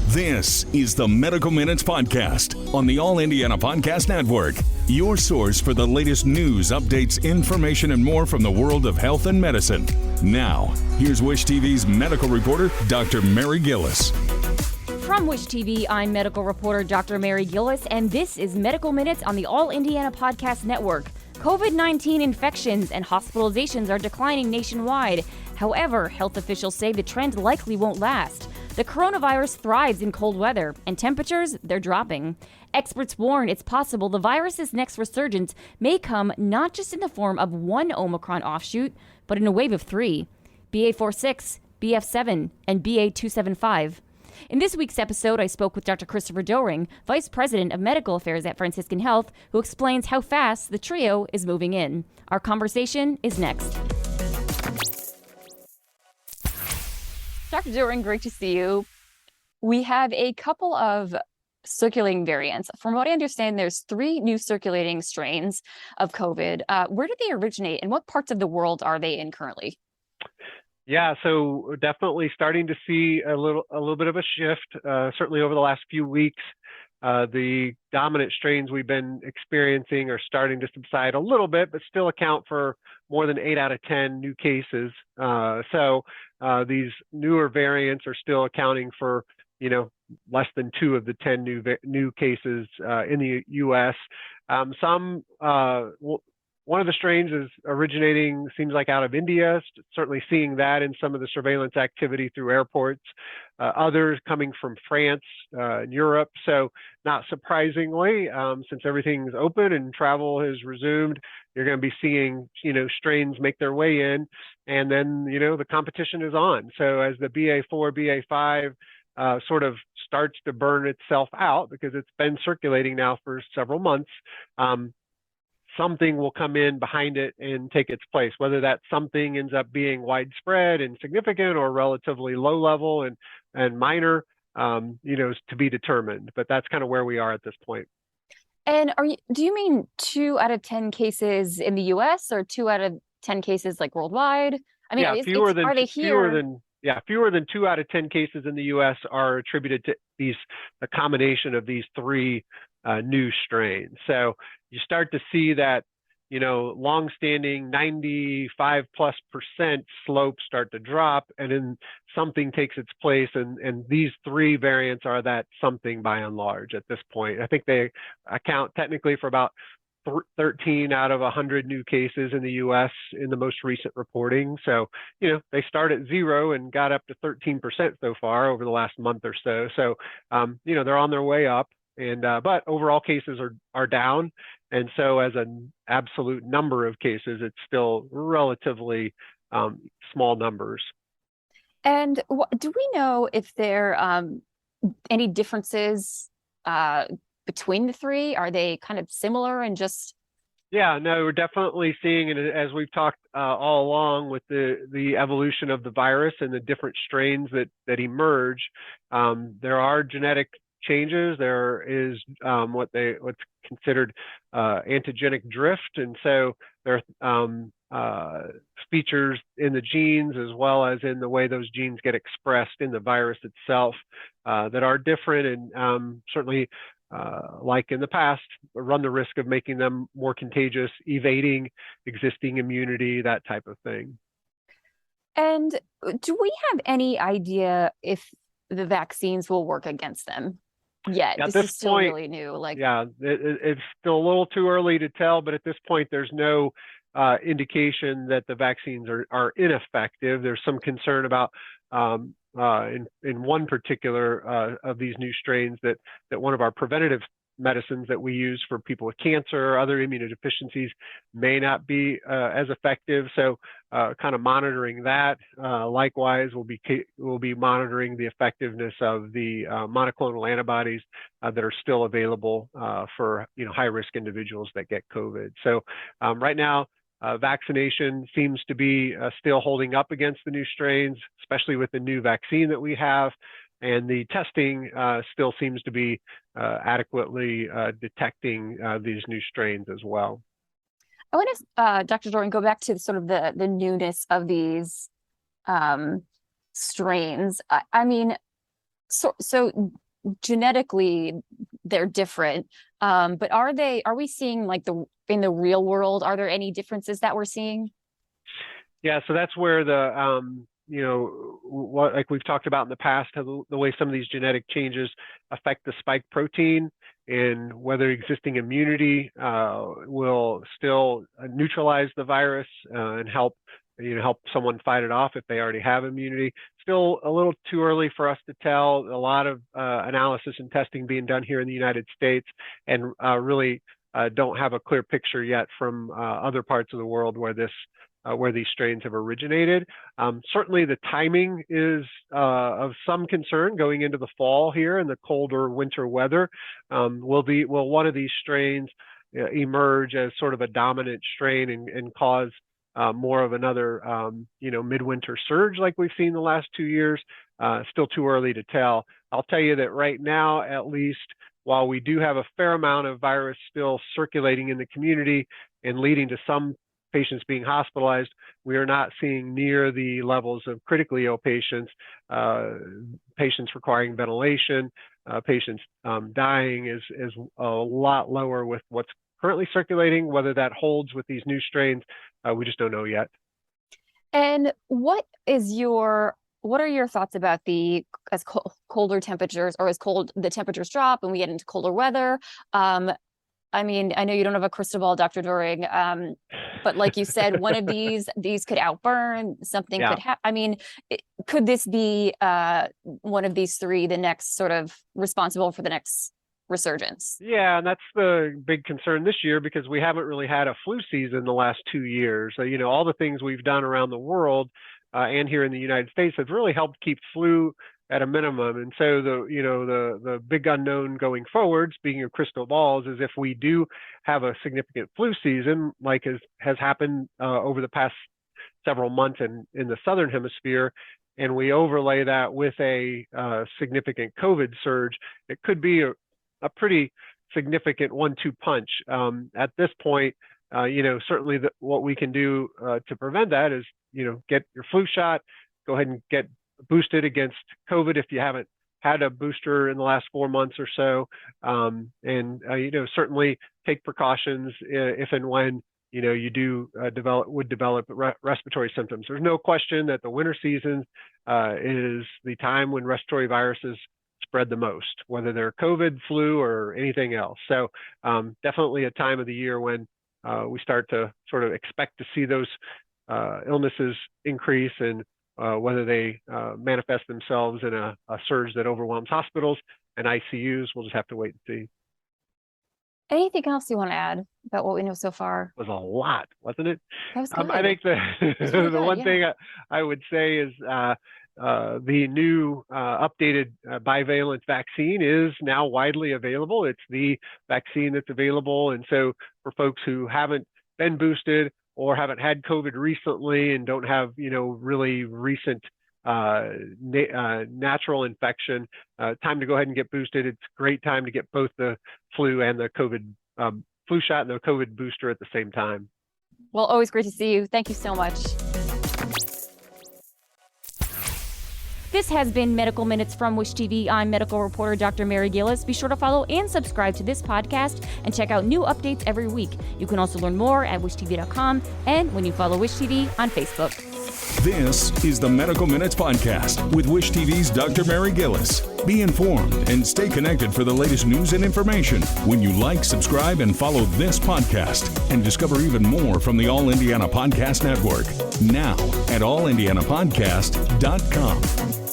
This is the Medical Minutes Podcast on the All Indiana Podcast Network. Your source for the latest news, updates, information, and more from the world of health and medicine. Now, here's Wish TV's medical reporter, Dr. Mary Gillis. From Wish TV, I'm medical reporter Dr. Mary Gillis, and this is Medical Minutes on the All Indiana Podcast Network. COVID-19 infections and hospitalizations are declining nationwide. However, health officials say the trend likely won't last. The coronavirus thrives in cold weather, and temperatures, they're dropping. Experts warn it's possible the virus's next resurgence may come not just in the form of one Omicron offshoot, but in a wave of 3, BA.4/6, BF.7 and BA.2.75. In this week's episode, I spoke with Dr. Christopher Doehring, Vice President of Medical Affairs at Franciscan Health, who explains how fast the trio is moving in. Our conversation is next. Dr. Doehring, great to see you. We have a couple of circulating variants. From what I understand, there's 3 new circulating strains of COVID. Where did they originate and what parts of the world are they in currently? Yeah, so definitely starting to see a little bit of a shift, certainly over the last few weeks. The dominant strains we've been experiencing are starting to subside a little bit, but still account for more than 8 out of 10 new cases. So these newer variants are still accounting for, less than 2 of the 10 new cases in the U.S. One of the strains is originating, seems like, out of India, certainly seeing that in some of the surveillance activity through airports. Others coming from France and Europe. So not surprisingly, since everything's open and travel has resumed, you're going to be seeing, strains make their way in. And then, the competition is on. So as the BA.4, BA.5 sort of starts to burn itself out, because it's been circulating now for several months, something will come in behind it and take its place. Whether that something ends up being widespread and significant or relatively low level and minor, is to be determined. But that's kind of where we are at this point. And do you mean 2 out of 10 cases in the U.S. or 2 out of 10 cases like worldwide? I mean, yeah, fewer than 2 out of 10 cases in the U.S. are attributed to the combination of these 3 new strains. So you start to see that, longstanding 95+% slopes start to drop, and then something takes its place. And these 3 variants are that something by and large at this point. I think they account technically for about 13 out of 100 new cases in the U.S. in the most recent reporting. So, they start at 0 and got up to 13% so far over the last month or so. So, they're on their way up. And but overall cases are down, and so as an absolute number of cases, it's still relatively small numbers. And do we know if there are any differences between the 3? Are they kind of similar and just? Yeah, no, we're definitely seeing, and as we've talked all along with the evolution of the virus and the different strains that emerge, there are genetic changes. There is what's considered antigenic drift, and so there are features in the genes as well as in the way those genes get expressed in the virus itself that are different, and certainly, like in the past, run the risk of making them more contagious, evading existing immunity, that type of thing. And do we have any idea if the vaccines will work against them? Yeah, at this this is still point, really new. It's still a little too early to tell, but at this point, there's no indication that the vaccines are ineffective. There's some concern about in one particular of these new strains that one of our preventative medicines that we use for people with cancer or other immunodeficiencies may not be as effective. So kind of monitoring that. Likewise, we'll be monitoring the effectiveness of the monoclonal antibodies that are still available for high-risk individuals that get COVID. So right now, vaccination seems to be still holding up against the new strains, especially with the new vaccine that we have. And the testing still seems to be adequately detecting these new strains as well. I want to, Dr. Doehring, go back to sort of the newness of these strains. I mean, So genetically they're different, but are we seeing like in the real world, are there any differences that we're seeing? Yeah, so that's where the what, like we've talked about in the past, how the way some of these genetic changes affect the spike protein and whether existing immunity will still neutralize the virus and help someone fight it off if they already have immunity. Still a little too early for us to tell. A lot of analysis and testing being done here in the United States, and really don't have a clear picture yet from other parts of the world where these strains have originated. Certainly the timing is of some concern going into the fall here and the colder winter weather. Will one of these strains emerge as sort of a dominant strain and cause more of another midwinter surge like we've seen the last 2 years? Still too early to tell. I'll tell you that right now, at least, while we do have a fair amount of virus still circulating in the community and leading to some patients being hospitalized, we are not seeing near the levels of critically ill patients, patients requiring ventilation, patients dying is a lot lower with what's currently circulating. Whether that holds with these new strains, we just don't know yet. And what are your thoughts about as colder temperatures, or as cold the temperatures drop and we get into colder weather? I mean, I know you don't have a crystal ball, Dr. Doehring, but like you said, one of these could outburn, something could happen. I mean, could this be one of these three, the next sort of responsible for the next resurgence? Yeah, and that's the big concern this year, because we haven't really had a flu season the last 2 years. So, all the things we've done around the world and here in the United States have really helped keep flu at a minimum. And so the big unknown going forward, speaking of crystal balls, is if we do have a significant flu season, like has happened over the past several months in the Southern Hemisphere, and we overlay that with a significant COVID surge, it could be a pretty significant 1-2 punch. At this point, certainly what we can do to prevent that is, get your flu shot, go ahead and get boosted against COVID if you haven't had a booster in the last 4 months or so, and certainly take precautions if and when you do develop respiratory symptoms. There's no question that the winter season is the time when respiratory viruses spread the most, whether they're COVID, flu, or anything else. So definitely a time of the year when we start to sort of expect to see those illnesses increase, and whether they manifest themselves in a surge that overwhelms hospitals and ICUs, we'll just have to wait and see. Anything else you want to add about what we know so far? It was a lot, wasn't it? That was good. I think the one thing I would say is the new updated bivalent vaccine is now widely available. It's the vaccine that's available. And so for folks who haven't been boosted or haven't had COVID recently and don't have, really recent natural infection, time to go ahead and get boosted. It's a great time to get both the flu and the COVID flu shot and the COVID booster at the same time. Well, always great to see you. Thank you so much. This has been Medical Minutes from Wish TV. I'm medical reporter Dr. Mary Gillis. Be sure to follow and subscribe to this podcast and check out new updates every week. You can also learn more at wishtv.com and when you follow Wish TV on Facebook. This is the Medical Minutes Podcast with Wish TV's Dr. Mary Gillis. Be informed and stay connected for the latest news and information when you like, subscribe, and follow this podcast, and discover even more from the All Indiana Podcast Network. Now at allindianapodcast.com.